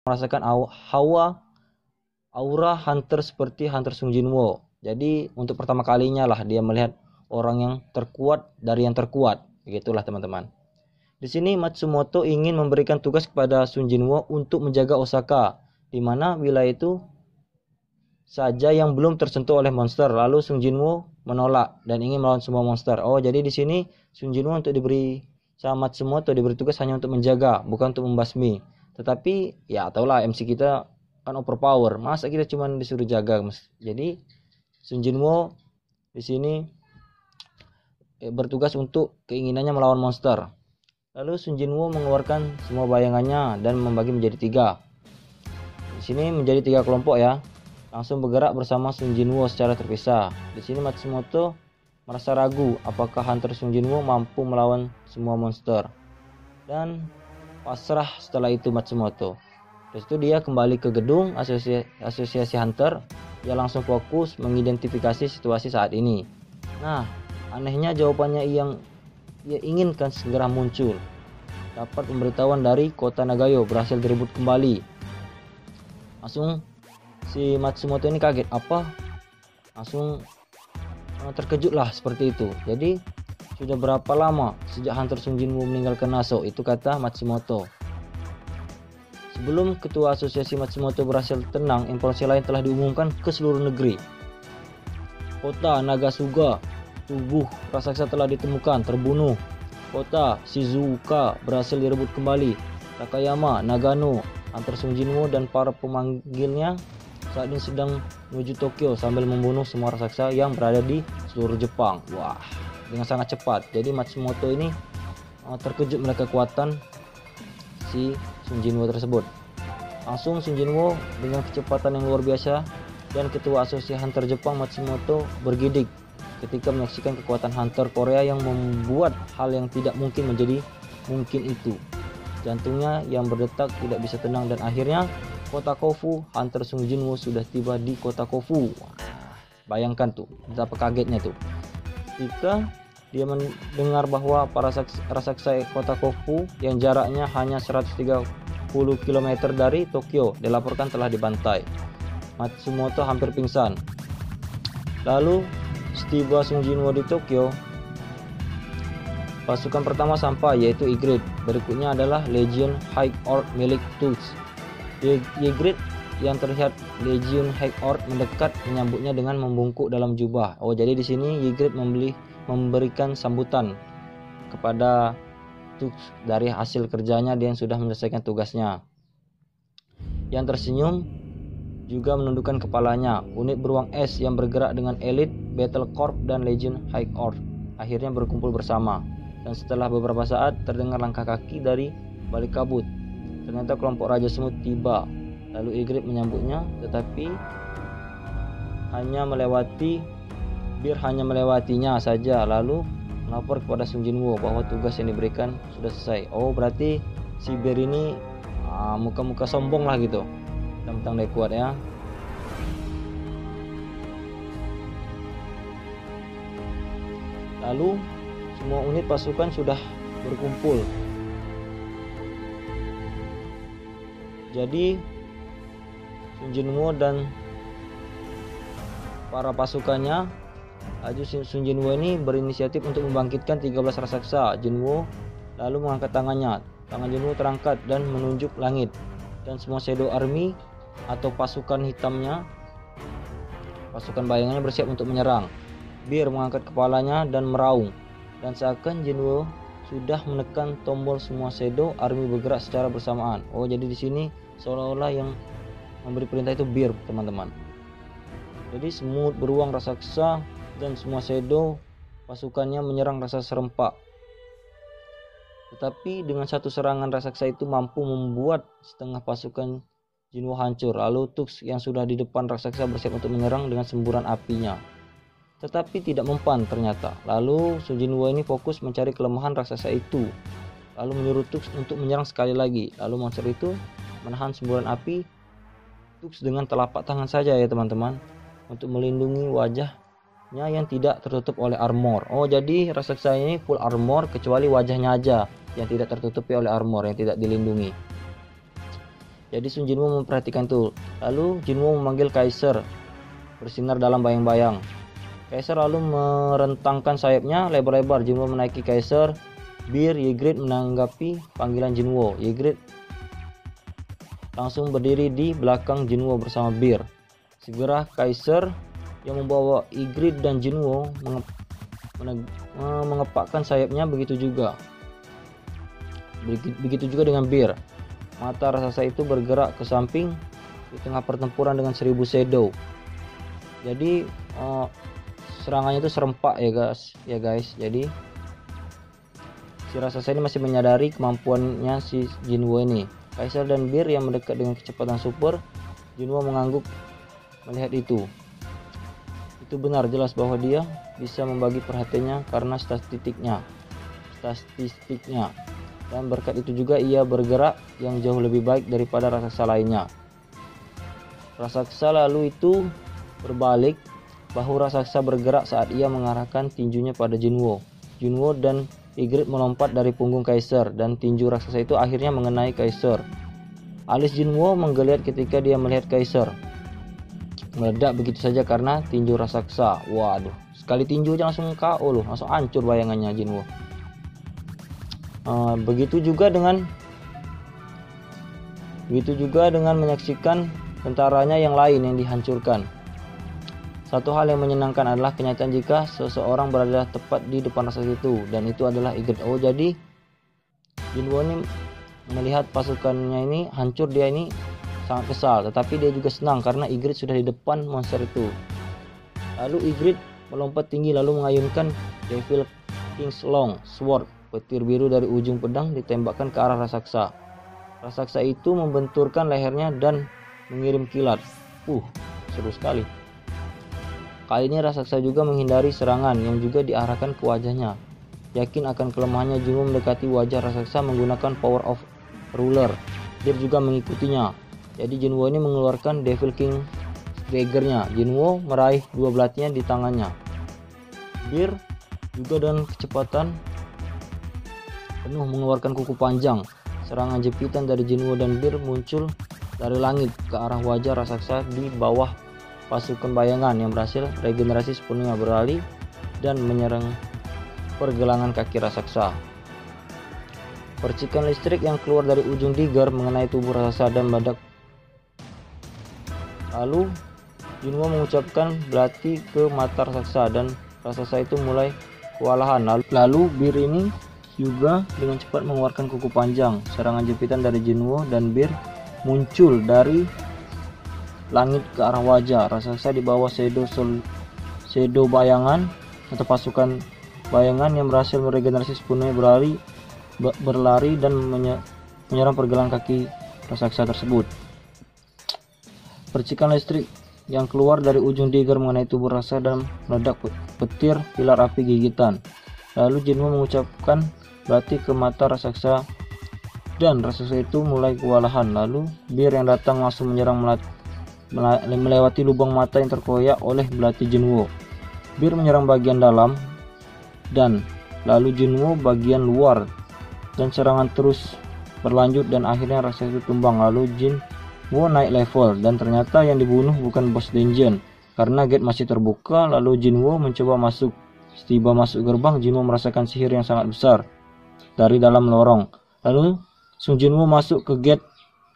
merasakan hawa aura hunter seperti Hunter Sung Jinwoo. Jadi untuk pertama kalinya lah dia melihat orang yang terkuat dari yang terkuat. Begitulah teman-teman. Di sini Matsumoto ingin memberikan tugas kepada Sung Jinwoo untuk menjaga Osaka, di mana wilayah itu saja yang belum tersentuh oleh monster. Lalu Sung Jinwoo menolak dan ingin melawan semua monster. Oh, jadi di sini Sung Jinwoo untuk diberi sama Matsumoto diberi tugas hanya untuk menjaga, bukan untuk membasmi. Tetapi ya taulah MC kita kan overpower. Masa kita cuma disuruh jaga? Jadi Sung Jinwoo di sini bertugas untuk keinginannya melawan monster. Lalu Sung Jinwoo mengeluarkan semua bayangannya dan membagi menjadi 3. Di sini menjadi 3 kelompok ya. Langsung bergerak bersama Sung Jinwoo secara terpisah. Di sini Matsumoto merasa ragu apakah Hunter Sung Jinwoo mampu melawan semua monster. Dan pasrah setelah itu Matsumoto. Dari situ dia kembali ke gedung asosiasi Hunter. Dia langsung fokus mengidentifikasi situasi saat ini. Nah, anehnya jawabannya yang ia inginkan segera muncul. Dapat pemberitahuan dari kota Nagayo berhasil direbut kembali. Langsung si Matsumoto ini kaget, apa? Langsung terkejut lah seperti itu. Jadi sudah berapa lama sejak Hunter Sung Jinwoo meninggalkan Naso? Itu kata Matsumoto. Sebelum ketua asosiasi Matsumoto berhasil tenang, informasi lain telah diumumkan ke seluruh negeri. Kota Nagasuga, tubuh raksasa telah ditemukan terbunuh. Kota Shizuoka berhasil direbut kembali. Takayama, Nagano, Hunter Sung Jinwoo dan para pemanggilnya saat ini sedang menuju Tokyo sambil membunuh semua raksasa yang berada di seluruh Jepang. Wah, dengan sangat cepat. Jadi Matsumoto ini terkejut melihat kekuatan si Sung Jinwoo tersebut. Langsung Sung Jinwoo dengan kecepatan yang luar biasa dan ketua asosiasi Hunter Jepang Matsumoto bergidik ketika menyaksikan kekuatan Hunter Korea yang membuat hal yang tidak mungkin menjadi mungkin itu. Jantungnya yang berdetak tidak bisa tenang dan akhirnya kota Kofu, Hunter Sung Jinwoo sudah tiba di kota Kofu. Wah, bayangkan tuh betapa kagetnya tuh ketika dia mendengar bahwa para raksasa kota Kofu yang jaraknya hanya 130 km dari Tokyo dilaporkan telah dibantai. Matsumoto hampir pingsan. Lalu setiba Sung Jinwoo di Tokyo, pasukan pertama sampai yaitu Ygritte. Berikutnya adalah Legion High Orc milik Tusk. Ygritte yang terlihat Legion High Orc mendekat menyambutnya dengan membungkuk dalam jubah. Oh, jadi di sini Ygritte memberikan sambutan kepada Tusk dari hasil kerjanya dia yang sudah menyelesaikan tugasnya. Yang tersenyum juga menundukkan kepalanya. Unit beruang es yang bergerak dengan Elite Battle Corps dan Legion High Orc akhirnya berkumpul bersama. Dan setelah beberapa saat terdengar langkah kaki dari balik kabut. Ternyata kelompok Raja Semut tiba. Lalu Ygritte menyambutnya, tetapi Bir hanya melewatinya saja. Lalu melapor kepada Sung Jinwoo bahwa tugas yang diberikan sudah selesai. Oh, berarti si Bir ini muka-muka sombong lah gitu. Tentang dia kuat ya. Lalu semua unit pasukan sudah berkumpul. Jadi Sung Jinwoo dan para pasukannya, Sung Jinwoo ini berinisiatif untuk membangkitkan 13 raksasa. Jinwoo lalu mengangkat tangannya. Tangan Jinwoo terangkat dan menunjuk langit. Dan semua Shadow Army atau pasukan hitamnya, pasukan bayangannya bersiap untuk menyerang. Bir mengangkat kepalanya dan meraung. Dan seakan Jinwoo sudah menekan tombol, semua Shadow Army bergerak secara bersamaan. Oh, jadi di sini seolah-olah yang memberi perintah itu Bir, teman-teman. Jadi semut, beruang, raksasa dan semua Shadow pasukannya menyerang raksasa serempak. Tetapi dengan satu serangan raksasa itu mampu membuat setengah pasukan Jinwoo hancur. Lalu Tusk yang sudah di depan raksasa bersiap untuk menyerang dengan semburan apinya. Tetapi tidak mempan ternyata. Lalu Sung Jinwoo ini fokus mencari kelemahan raksasa itu. Lalu menyuruh Tusk untuk menyerang sekali lagi. Lalu monster itu menahan semburan api Tusk dengan telapak tangan saja ya teman-teman. Untuk melindungi wajahnya yang tidak tertutup oleh armor. Oh, jadi raksasa ini full armor kecuali wajahnya aja yang tidak tertutupi oleh armor, yang tidak dilindungi. Jadi Sun Jinwoo memperhatikan itu. Lalu Jinwoo memanggil Kaiser bersinar dalam bayang-bayang. Kaiser lalu merentangkan sayapnya lebar-lebar. Jinwoo menaiki Kaiser. Beer Ygritte menanggapi panggilan Jinwoo. Ygritte langsung berdiri di belakang Jinwoo bersama Beer. Segera Kaiser yang membawa Ygritte dan Jinwoo mengepakkan sayapnya. Begitu juga dengan Beer. Mata raksasa itu bergerak ke samping di tengah pertempuran dengan 1000 shadow. Jadi serangannya itu serempak ya guys. Jadi si raksasa ini masih menyadari kemampuannya si Jinwoo ini. Kaiser dan Beer yang mendekat dengan kecepatan super. Jinwoo mengangguk melihat itu. Itu benar, jelas bahwa dia bisa membagi perhatiannya karena statistiknya. Dan berkat itu juga ia bergerak yang jauh lebih baik daripada raksasa lainnya. Raksasa lalu itu berbalik. Bahu raksasa bergerak saat ia mengarahkan tinjunya pada Jinwoo. Jinwoo dan Ygritte melompat dari punggung Kaiser dan tinju raksasa itu akhirnya mengenai Kaiser. Alis Jinwoo menggeliat ketika dia melihat Kaiser meledak begitu saja karena tinju raksasa. Waduh, sekali tinju aja langsung KO loh, langsung hancur bayangannya Jinwoo. Begitu juga dengan menyaksikan tentaranya yang lain yang dihancurkan. Satu hal yang menyenangkan adalah kenyataan jika seseorang berada tepat di depan raksasa itu, dan itu adalah Ygritte. Jadi Jinwoo ini melihat pasukannya ini hancur, dia ini sangat kesal, tetapi dia juga senang karena Ygritte sudah di depan monster itu. Lalu Ygritte melompat tinggi lalu mengayunkan Devil King's Long Sword. Petir biru dari ujung pedang ditembakkan ke arah raksasa. Raksasa itu membenturkan lehernya dan mengirim kilat. Seru sekali. Kali ini raksasa juga menghindari serangan yang juga diarahkan ke wajahnya. Yakin akan kelemahannya, Jinwoo mendekati wajah raksasa menggunakan Power of Ruler. Beer juga mengikutinya. Jadi Jinwoo ini mengeluarkan Devil King Dagger-nya. Jinwoo meraih dua belatnya di tangannya. Beer juga dengan kecepatan penuh mengeluarkan kuku panjang. Serangan jepitan dari Jinwoo dan Beer muncul dari langit ke arah wajah raksasa di bawah pasukan bayangan yang berhasil regenerasi sepenuhnya, berlari dan menyerang pergelangan kaki raksasa. Percikan listrik yang keluar dari ujung dagger mengenai tubuh raksasa dan meledak. Lalu Jinwoo mengucapkan belati ke mata raksasa dan raksasa itu mulai kewalahan. Lalu Beer ini juga dengan cepat mengeluarkan kuku panjang. Serangan jepitan dari Jinwoo dan Beer muncul dari langit ke arah wajah raksasa di bawah shadow bayangan atau pasukan bayangan yang berhasil meregenerasi sepenuhnya, berlari dan menyerang pergelangan kaki raksasa tersebut. Percikan listrik yang keluar dari ujung dagger mengenai tubuh raksasa dan meledak petir pilar api gigitan. Lalu Jinwoo mengucapkan belati ke mata raksasa dan raksasa itu mulai kewalahan. Lalu Beer yang datang langsung menyerang melewati lubang mata yang terkoyak oleh belati Jinwoo. Beer menyerang bagian dalam dan lalu Jinwoo bagian luar, dan serangan terus berlanjut dan akhirnya raksasa itu tumbang. Lalu Jinwoo naik level dan ternyata yang dibunuh bukan bos dungeon karena gate masih terbuka. Lalu Jinwoo mencoba masuk. Setiba masuk gerbang, Jinwoo merasakan sihir yang sangat besar dari dalam lorong. Lalu Sun Jinwoo masuk ke gate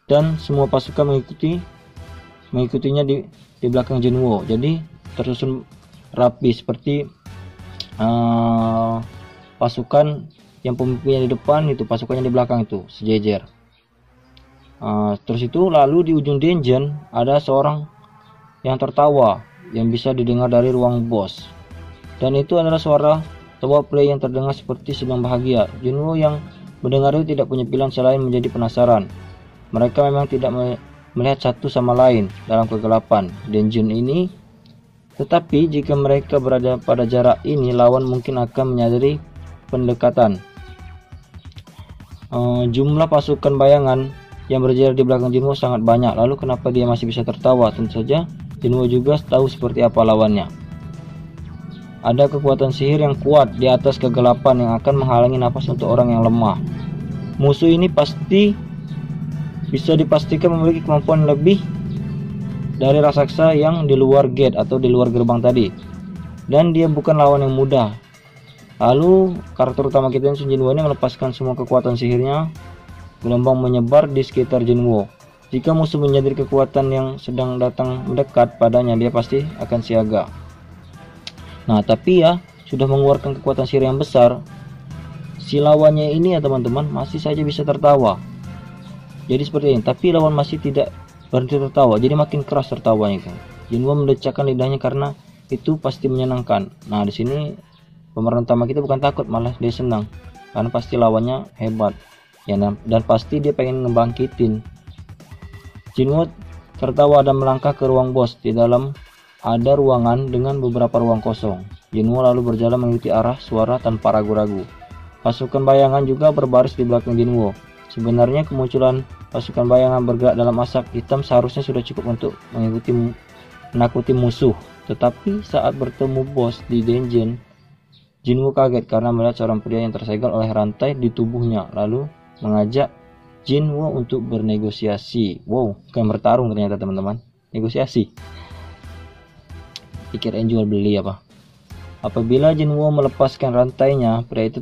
dan semua pasukan mengikutinya di belakang Jinwoo. Jadi tersusun rapi seperti pasukan yang pemimpinnya di depan itu, pasukannya di belakang itu sejejer. Terus itu lalu di ujung dungeon ada seorang yang tertawa yang bisa didengar dari ruang bos, dan itu adalah suara tawa play yang terdengar seperti sedang bahagia. Jinwoo yang mendengar itu tidak punya pilihan selain menjadi penasaran. Mereka memang tidak melihat satu sama lain dalam kegelapan dungeon ini, tetapi jika mereka berada pada jarak ini, lawan mungkin akan menyadari pendekatan. Jumlah pasukan bayangan yang berjalan di belakang Jinwoo sangat banyak. Lalu kenapa dia masih bisa tertawa? Tentu saja Jinwoo juga tahu seperti apa lawannya. Ada kekuatan sihir yang kuat di atas kegelapan yang akan menghalangi nafas untuk orang yang lemah. Musuh ini pasti bisa dipastikan memiliki kemampuan lebih dari raksasa yang di luar gate atau di luar gerbang tadi, dan dia bukan lawan yang mudah. Lalu karakter utama kita Sun Jinwoo ini melepaskan semua kekuatan sihirnya. Gelombang menyebar di sekitar Jinwoo. Jika musuh menyadari kekuatan yang sedang datang mendekat padanya, dia pasti akan siaga. Nah, tapi ya sudah mengeluarkan kekuatan sihir yang besar, si lawannya ini ya teman-teman masih saja bisa tertawa. Jadi seperti ini, tapi lawan masih tidak berhenti tertawa, jadi makin keras tertawanya kan. Jinwoo mendecakkan lidahnya karena itu pasti menyenangkan. Nah, di sini pemeran utama kita bukan takut, malah dia senang karena pasti lawannya hebat ya, dan pasti dia pengen ngebangkitin. Jinwoo tertawa dan melangkah ke ruang bos. Di dalam ada ruangan dengan beberapa ruang kosong. Jinwoo lalu berjalan mengikuti arah suara tanpa ragu-ragu. Pasukan bayangan juga berbaris di belakang Jinwoo. Sebenarnya kemunculan pasukan bayangan bergerak dalam asap hitam seharusnya sudah cukup untuk menakuti musuh. Tetapi saat bertemu bos di dungeon, Jinwoo kaget karena melihat seorang pria yang tersegel oleh rantai di tubuhnya, lalu mengajak Jinwoo untuk bernegosiasi. Wow, bukan bertarung ternyata teman-teman, negosiasi. Pikir jual beli apa? Apabila Jinwoo melepaskan rantainya, pria itu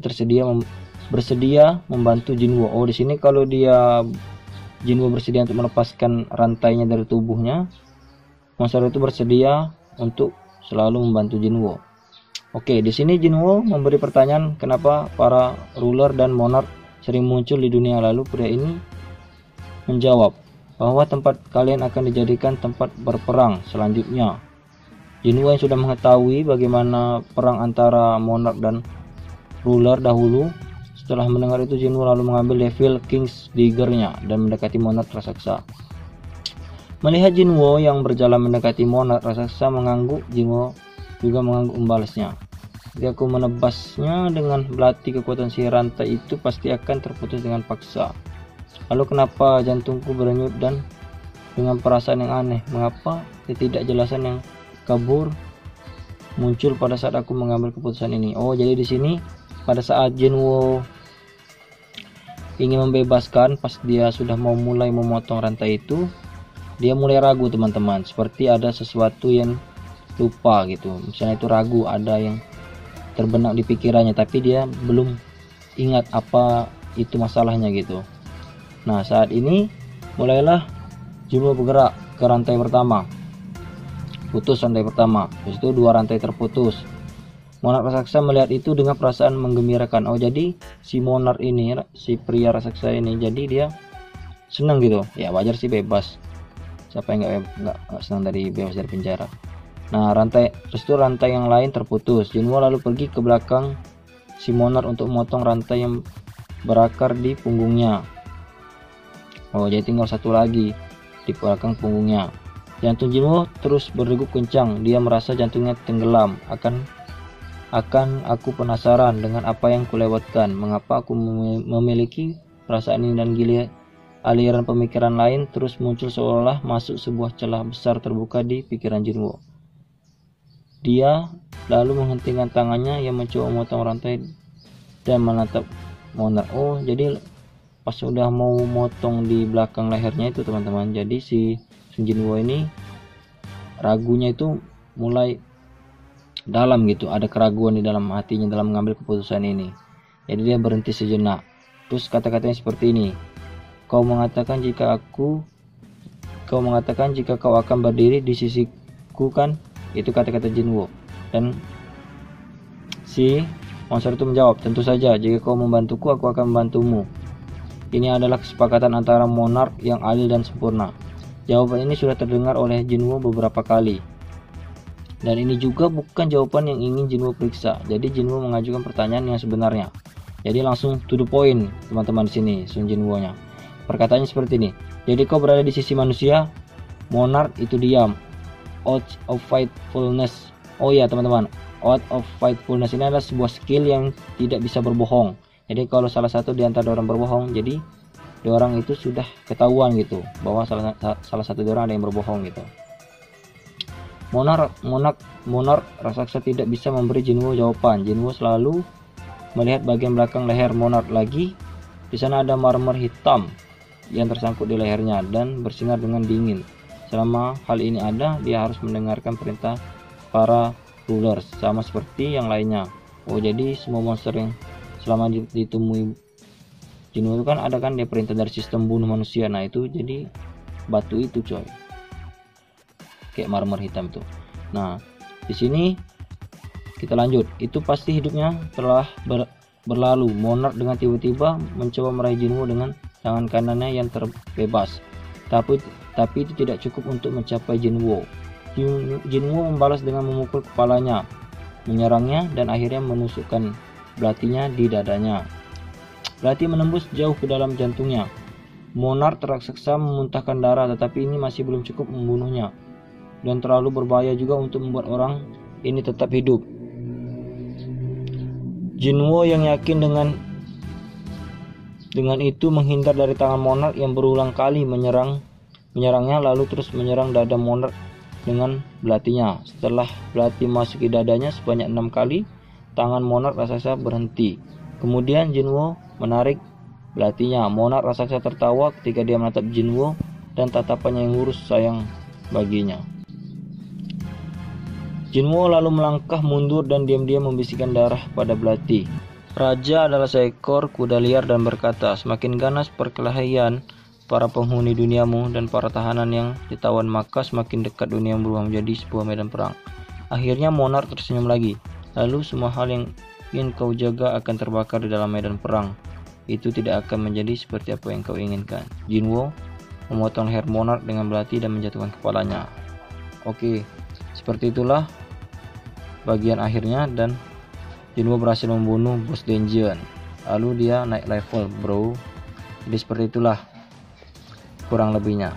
bersedia membantu Jinwoo. Oh, di sini kalau Jinwoo bersedia untuk melepaskan rantainya dari tubuhnya, monster itu bersedia untuk selalu membantu Jinwoo. Oke, di sini Jinwoo memberi pertanyaan kenapa para ruler dan monark sering muncul di dunia. Lalu pria ini menjawab bahwa tempat kalian akan dijadikan tempat berperang selanjutnya. Jinwoo yang sudah mengetahui bagaimana perang antara monark dan ruler dahulu. Setelah mendengar itu, Jinwoo lalu mengambil Devil King's Dagger-nya dan mendekati monark raksasa. Melihat Jinwoo yang berjalan mendekati monark raksasa mengangguk, Jinwoo juga mengangguk membalasnya. Jika aku menebasnya dengan belati kekuatan sihir, rantai itu pasti akan terputus dengan paksa. Lalu kenapa jantungku berdenyut dan dengan perasaan yang aneh? Mengapa ketidakjelasan yang kabur muncul pada saat aku mengambil keputusan ini? Oh, jadi di sini pada saat Jinwoo ingin membebaskan, pas dia sudah mau mulai memotong rantai itu, dia mulai ragu teman-teman. Seperti ada sesuatu yang lupa gitu. Misalnya itu ragu, ada yang terbenak di pikirannya, tapi dia belum ingat apa itu masalahnya gitu. Nah, saat ini mulailah Jinwoo bergerak ke rantai pertama. Putus rantai pertama, terus itu 2 rantai terputus. Monark raksasa melihat itu dengan perasaan menggembirakan. Oh, jadi si monark ini, si pria raksasa ini, jadi dia senang gitu. Ya wajar sih, bebas. Siapa yang nggak senang dari bebas dari penjara. Nah, rantai yang lain terputus. Jinwoo lalu pergi ke belakang si monark untuk memotong rantai yang berakar di punggungnya. Oh, jadi tinggal satu lagi di belakang punggungnya. Jantung Jinwoo terus berdegup kencang. Dia merasa jantungnya tenggelam. Akan aku penasaran dengan apa yang kulewatkan. Mengapa aku memiliki perasaan ini, dan aliran pemikiran lain terus muncul seolah masuk sebuah celah besar terbuka di pikiran Jinwoo. Dia lalu menghentikan tangannya yang mencoba memotong rantai dan menatap monark. Oh, jadi pas sudah mau motong di belakang lehernya itu teman-teman, jadi si Sun Jinwoo ini ragunya itu mulai dalam gitu, ada keraguan di dalam hatinya dalam mengambil keputusan ini. Jadi dia berhenti sejenak. Terus kata-katanya seperti ini. Kau mengatakan jika kau akan berdiri di sisiku kan? Itu kata-kata Jinwoo. Dan si monster itu menjawab, tentu saja, jika kau membantuku, aku akan membantumu. Ini adalah kesepakatan antara monark yang adil dan sempurna. Jawaban ini sudah terdengar oleh Jinwoo beberapa kali. Dan ini juga bukan jawaban yang ingin Jinwoo periksa. Jadi Jinwoo mengajukan pertanyaan yang sebenarnya. Jadi langsung to the point teman-teman di sini Sun Jinwoo-nya. Perkataannya seperti ini. Jadi kau berada di sisi manusia, monark itu diam. Out of Faithfulness. Oh ya teman-teman, Out of Faithfulness ini adalah sebuah skill yang tidak bisa berbohong. Jadi kalau salah satu di antara orang berbohong, jadi di orang itu sudah ketahuan gitu bahwa salah satu di orang ada yang berbohong gitu. Monark raksasa tidak bisa memberi Jinwoo jawaban. Jinwoo selalu melihat bagian belakang leher monark lagi. Di sana ada marmer hitam yang tersangkut di lehernya dan bersinar dengan dingin. Selama hal ini ada, dia harus mendengarkan perintah para rulers sama seperti yang lainnya. Oh, jadi semua monster yang selama ditemui Jinwo itu kan ada kan dia perintah dari sistem bunuh manusia. Nah itu jadi batu itu coy, kayak marmer hitam tuh. Nah di sini kita lanjut. Itu pasti hidupnya telah berlalu. Monarch dengan tiba-tiba mencoba meraih Jinwo dengan tangan kanannya yang terbebas, tapi itu tidak cukup untuk mencapai Jinwo. Jinwo membalas dengan memukul kepalanya, menyerangnya, dan akhirnya menusukkan belatinya di dadanya. Belati menembus jauh ke dalam jantungnya. Monarch terraksasa memuntahkan darah, tetapi ini masih belum cukup membunuhnya, dan terlalu berbahaya juga untuk membuat orang ini tetap hidup. Jinwo yang yakin dengan itu menghindar dari tangan Monarch yang berulang kali menyerangnya, lalu terus menyerang dada Monarch dengan belatinya. Setelah belati masuki dadanya sebanyak 6 kali, tangan Monarch raksasa berhenti. Kemudian Jinwo menarik belatinya. Monarch raksasa tertawa ketika dia menatap Jinwo dan tatapannya yang lurus sayang baginya. Jinwo lalu melangkah mundur dan diam-diam membisikkan darah pada belati. Raja adalah seekor kuda liar dan berkata, "Semakin ganas perkelahian para penghuni duniamu dan para tahanan yang ditawan, maka semakin dekat dunia berubah menjadi sebuah medan perang." Akhirnya Monarch tersenyum lagi. "Lalu semua hal yang ingin kau jaga akan terbakar di dalam medan perang. Itu tidak akan menjadi seperti apa yang kau inginkan." Jinwo memotong leher Monarch dengan belati dan menjatuhkan kepalanya. Oke, seperti itulah bagian akhirnya, dan Jinwo berhasil membunuh bos dungeon. Lalu dia naik level bro. Jadi seperti itulah kurang lebihnya.